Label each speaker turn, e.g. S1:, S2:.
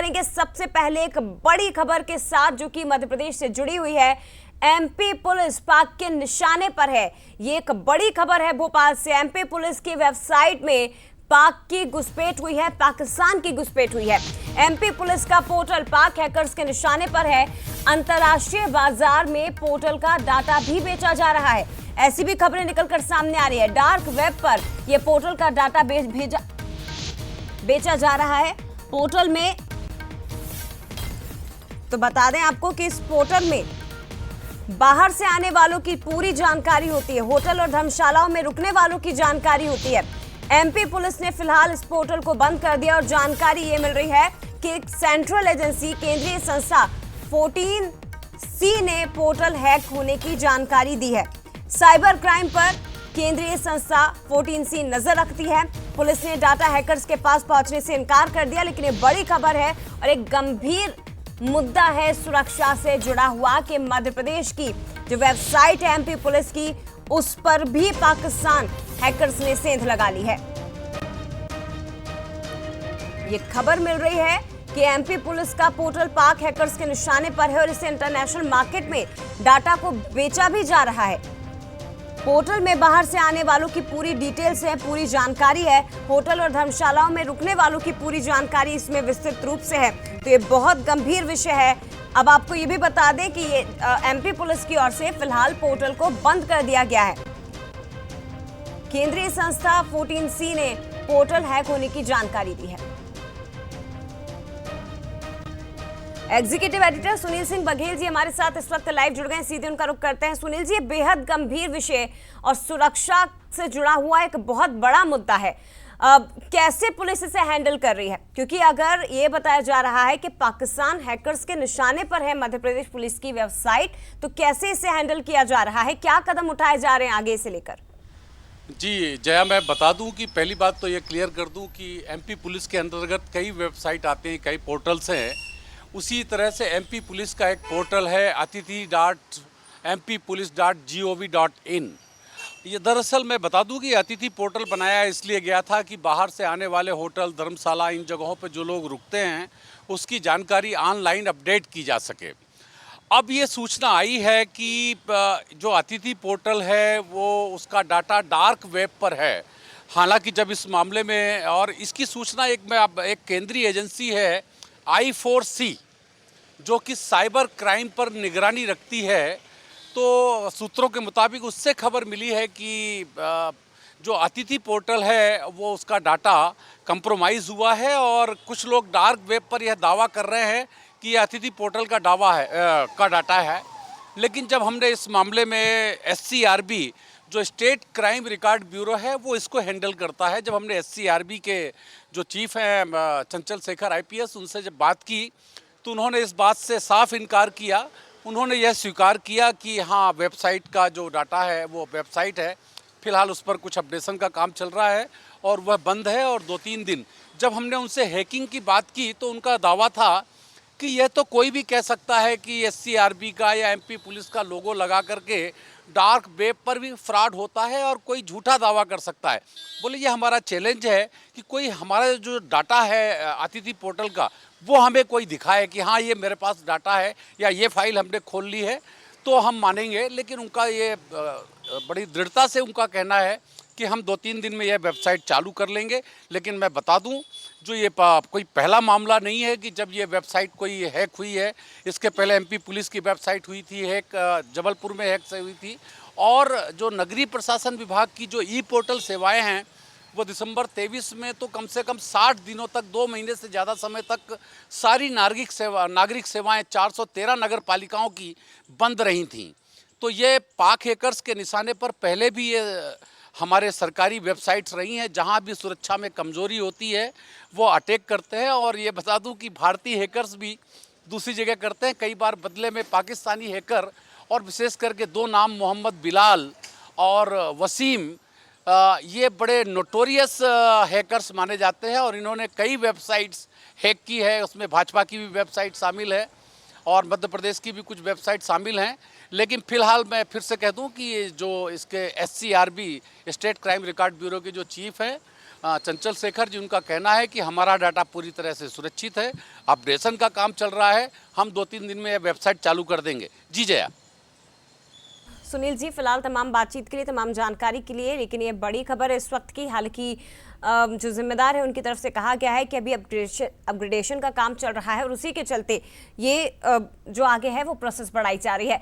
S1: करेंगे सबसे पहले एक बड़ी खबर के साथ जो कि मध्य प्रदेश से जुड़ी हुई है। एमपी पुलिस पाक के निशाने पर है। ये एक बड़ी खबर है भोपाल से। एमपी पुलिस की वेबसाइट में पाक की घुसपैठ हुई है, पाकिस्तान की घुसपैठ हुई है। एमपी पुलिस का पोर्टल पाक हैकर्स के निशाने पर है। अंतर्राष्ट्रीय बाजार में पोर्टल का डाटा भी बेचा जा रहा है। ऐसी भी खबरें निकलकर सामने आ रही है। डार्क वेब पर यह पोर्टल का डाटा बेचा जा रहा है। पोर्टल में तो बता दें आपको कि इस पोर्टल में बाहर से आने वालों की पूरी जानकारी होती है। होटल और धर्मशालाओं में रुकने वालों की जानकारी होती है। एमपी पुलिस ने फिलहाल इस पोर्टल को बंद कर दिया और जानकारी ये मिल रही है कि सेंट्रल एजेंसी केंद्रीय संस्था 14C ने पोर्टल हैक होने की जानकारी दी है। साइबर क्राइम पर केंद्रीय संस्था 14C नजर रखती है। पुलिस ने डाटा हैकर्स के पास पहुंचने से इनकार कर दिया, लेकिन ये बड़ी खबर है और एक गंभीर मुद्दा है सुरक्षा से जुड़ा हुआ कि मध्य प्रदेश की जो वेबसाइट है एमपी पुलिस की, उस पर भी पाकिस्तान हैकर्स ने सेंध लगा ली है। ये खबर मिल रही है कि एमपी पुलिस का पोर्टल पाक हैकर्स के निशाने पर है और इसे इंटरनेशनल मार्केट में डाटा को बेचा भी जा रहा है। पोर्टल में बाहर से आने वालों की पूरी डिटेल्स है, पूरी जानकारी है। होटल और धर्मशालाओं में रुकने वालों की पूरी जानकारी इसमें विस्तृत रूप से है। तो ये बहुत गंभीर विषय है। अब आपको ये भी बता दें कि ये एमपी पुलिस की ओर से फिलहाल पोर्टल को बंद कर दिया गया है। केंद्रीय संस्था 14C ने पोर्टल हैक होने की जानकारी दी है। एग्जीक्यूटिव एडिटर सुनील सिंह बघेल जी हमारे साथ इस वक्त लाइव जुड़ गए, सीधे उनका रुख करते हैं। सुनील जी, बेहद गंभीर विषय और सुरक्षा से जुड़ा हुआ एक बहुत बड़ा मुद्दा है। कैसे पुलिस इसे हैंडल कर रही है? क्योंकि अगर ये बताया जा रहा है कि पाकिस्तान हैकर्स के निशाने पर है मध्य प्रदेश पुलिस की वेबसाइट, तो कैसे इसे हैंडल किया जा रहा है? क्या कदम उठाए जा रहे हैं आगे इसे लेकर?
S2: जी जया, मैं बता दूं कि पहली बात तो ये क्लियर कर दूं कि एमपी पुलिस के अंतर्गत कई वेबसाइट आते हैं, कई पोर्टल्स हैं। उसी तरह से एमपी पुलिस का एक पोर्टल है atithi.mppolice.gov.in। ये दरअसल मैं बता दूं कि अतिथि पोर्टल बनाया इसलिए गया था कि बाहर से आने वाले होटल, धर्मशाला, इन जगहों पर जो लोग रुकते हैं उसकी जानकारी ऑनलाइन अपडेट की जा सके। अब ये सूचना आई है कि जो अतिथि पोर्टल है वो उसका डाटा डार्क वेब पर है। हालांकि जब इस मामले में, और इसकी सूचना एक केंद्रीय एजेंसी है I4C जो कि साइबर क्राइम पर निगरानी रखती है, तो सूत्रों के मुताबिक उससे खबर मिली है कि जो अतिथि पोर्टल है वो उसका डाटा कंप्रोमाइज़ हुआ है और कुछ लोग डार्क वेब पर यह दावा कर रहे हैं कि यह अतिथि पोर्टल का डाटा है। लेकिन जब हमने इस मामले में SCRB जो स्टेट क्राइम रिकॉर्ड ब्यूरो है वो इसको हैंडल करता है, जब हमने SCRB के जो चीफ हैं चंचल शेखर IPS उनसे जब बात की तो उन्होंने इस बात से साफ इनकार किया। उन्होंने यह स्वीकार किया कि हाँ, वेबसाइट का जो डाटा है वो वेबसाइट है, फिलहाल उस पर कुछ अपडेशन का काम चल रहा है और वह बंद है। और 2-3 दिन जब हमने उनसे हैकिंग की बात की तो उनका दावा था कि यह तो कोई भी कह सकता है कि SCRB का या MP पुलिस का लोगो लगा करके डार्क वेब पर भी फ्रॉड होता है और कोई झूठा दावा कर सकता है। बोले ये हमारा चैलेंज है कि कोई हमारा जो डाटा है अतिथि पोर्टल का वो हमें कोई दिखाए कि हाँ ये मेरे पास डाटा है या ये फाइल हमने खोल ली है तो हम मानेंगे। लेकिन उनका ये बड़ी दृढ़ता से उनका कहना है कि हम 2-3 दिन में यह वेबसाइट चालू कर लेंगे। लेकिन मैं बता दूं, जो ये कोई पहला मामला नहीं है कि जब ये वेबसाइट कोई हैक हुई है। इसके पहले एमपी पुलिस की वेबसाइट हुई थी हैक, जबलपुर में हैक से हुई थी। और जो नगरीय प्रशासन विभाग की जो पोर्टल सेवाएं हैं वो दिसंबर 23 में तो कम से कम 60 दिनों तक, 2 महीने से ज़्यादा समय तक सारी नागरिक सेवाएँ 413 नगर पालिकाओं की बंद रही थीं। तो ये पाक हैकर्स के निशाने पर पहले भी ये हमारे सरकारी वेबसाइट्स रही हैं, जहां भी सुरक्षा में कमज़ोरी होती है वो अटैक करते हैं। और ये बता दूं कि भारतीय हैकर्स भी दूसरी जगह करते हैं, कई बार बदले में पाकिस्तानी हैकर, और विशेष करके 2 नाम मोहम्मद बिलाल और वसीम, ये बड़े नोटोरियस हैकर्स माने जाते हैं और इन्होंने कई वेबसाइट्स हैक की है। उसमें भाजपा की भी वेबसाइट शामिल है और मध्य प्रदेश की भी कुछ वेबसाइट शामिल हैं। लेकिन फिलहाल मैं फिर से कह दूं कि ये जो इसके SCRB state crime record bureau के जो चीफ हैं चंचल शेखर जी, उनका कहना है कि हमारा डाटा पूरी तरह से सुरक्षित है। अपडेशन का काम चल रहा है, हम 2-3 दिन में यह वेबसाइट चालू कर देंगे। जी जया।
S1: सुनील जी, फिलहाल तमाम बातचीत के लिए, तमाम जानकारी के लिए, लेकिन ये बड़ी खबर है इस वक्त की। हालांकि जो जिम्मेदार है उनकी तरफ से कहा गया है कि अभी अपग्रेडेशन का काम चल रहा है और उसी के चलते ये जो आगे है वो प्रोसेस बढ़ाई जा रही है।